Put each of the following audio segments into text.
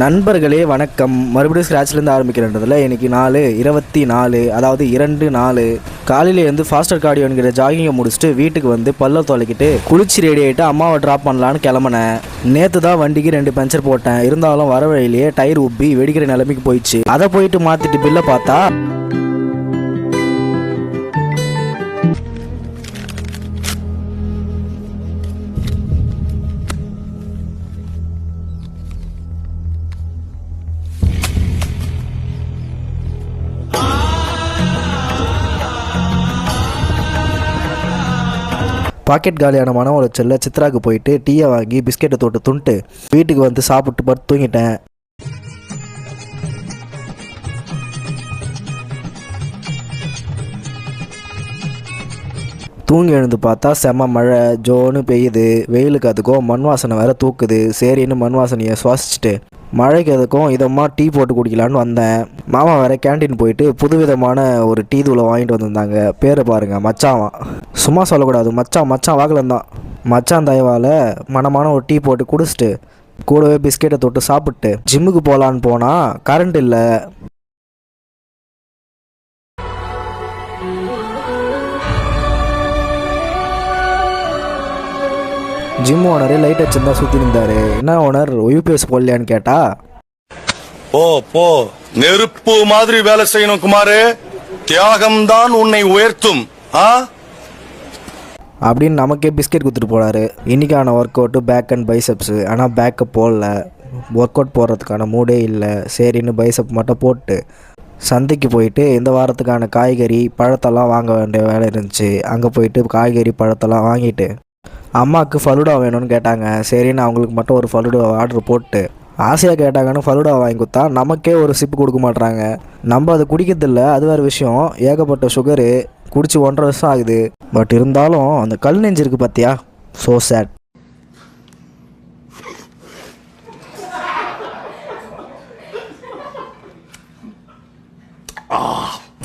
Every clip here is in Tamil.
நண்பர்களே வணக்கம். மறுபடியும் ஸ்க்ராட்ச்லேருந்து ஆரம்பிக்கிறன்றதில் இன்றைக்கி 4/24, அதாவது 2/4 காலையில் வந்து ஃபாஸ்டர் கார்டியோ என்கிற ஜாகிங்கை முடிச்சுட்டு வீட்டுக்கு வந்து பல்ல தொலைக்கிட்டு குளிச்சு ரெடி ஆகிட்டு அம்மாவை ட்ராப் பண்ணலான்னு கிளம்புனேன். நேற்று தான் வண்டிக்கு 2 பஞ்சர் போட்டேன். இருந்தாலும் வர வழியிலேயே டயர் உப்பி வெடிக்கிற நிலைமைக்கு போயிடுச்சு. அதை போயிட்டு மாற்றிட்டு பில்லை பார்த்தா பாக்கெட் காலியான மன உளைச்சல்ல சித்ராவுக்கு போயிட்டு டீயை வாங்கி பிஸ்கெட்டை தொட்டு துண்டு வீட்டுக்கு வந்து சாப்பிட்டு படுத்து தூங்கிட்டேன். தூங்கி எழுந்து பார்த்தா செம்ம மழை ஜோன்னு பெய்யுது. வெயிலுக்கு அதுக்கும் மண் வாசனை வேற தூக்குது. சரின்னு மண் வாசனையை சுவாசிச்சுட்டு மழைக்கு அதுக்கும் இதமாக டீ போட்டு குடிக்கலான்னு வந்தேன். மாமா வேற கேன்டீன் போயிட்டு புதுவிதமான ஒரு டீ தூளை வாங்கிட்டு வந்திருந்தாங்க. பேரை பாருங்க, மச்சான். சும்மா சொல்லக்கூடாது, மச்சான் வாகலந்தான். மச்சான் தயவால் மனமான ஒரு டீ போட்டு குடிச்சிட்டு கூடவே பிஸ்கெட்டை தொட்டு சாப்பிட்டு ஜிம்முக்கு போகலான்னு போனால் கரண்ட் இல்லை. ஜிம் ஓனரே லைட் வச்சுருந்தா சுற்றி இருந்தார். என்ன ஓனர் யூபிஎஸ் போடலையான்னு கேட்டா, போ நெருப்பு மாதிரி வேலை செய்யணும் குமாரே, தியாகம்தான் உன்னை உயர்த்தும் அப்படின்னு நமக்கே பிஸ்கெட் கொடுத்துட்டு போனார். இன்றைக்கான workout back and biceps. ஆனால் பேக்கப் போடல, ஒர்க் அவுட் போடுறதுக்கான மூடே இல்லை. சரின்னு பைசப் மட்டும் போட்டு சந்தைக்கு போயிட்டு இந்த வாரத்துக்கான காய்கறி பழத்தெல்லாம் வாங்க வேண்டிய வேலை இருந்துச்சு. அங்கே போயிட்டு காய்கறி பழத்தெல்லாம் வாங்கிட்டு அம்மாவுக்கு ஃபலூடா வேணும்னு கேட்டாங்க. சரின்னு அவங்களுக்கு மட்டும் ஒரு ஃபலூடா ஆர்டர் போட்டு ஆசையாக கேட்டாங்கன்னு ஃபலூடா வாங்கி கொடுத்தா நமக்கே ஒரு சிப்பு கொடுக்க மாட்றாங்க. நம்ம அதை குடிக்கிறதில்ல, அது வேறு விஷயம். ஏகப்பட்ட சுகரு, குடிச்சு 1.5 வருஷம் ஆகுது. பட் இருந்தாலும் அந்த கல் நெஞ்சு இருக்குது பார்த்தியா, ஸோ சேட்.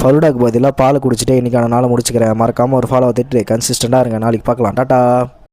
ஃபலூடாக்கு பதிலாக பால் குடிச்சிட்டு இன்றைக்கான நாளை முடிச்சுக்கிறேன். மறக்காமல் ஒரு ஃபாலோ திட்டு கன்சிஸ்டண்ட்டாக இருங்க. நாளைக்கு பார்க்கலாம். டாட்டா.